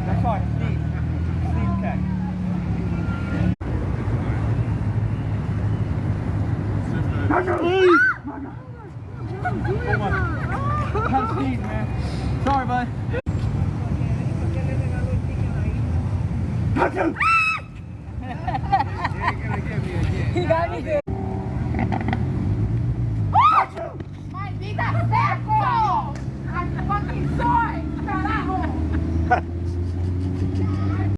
That's fine, Steve. Steve, okay. Come on. Come Steve, man. Sorry, bud. He got me good. Maldita seco! I'm fucking sorry!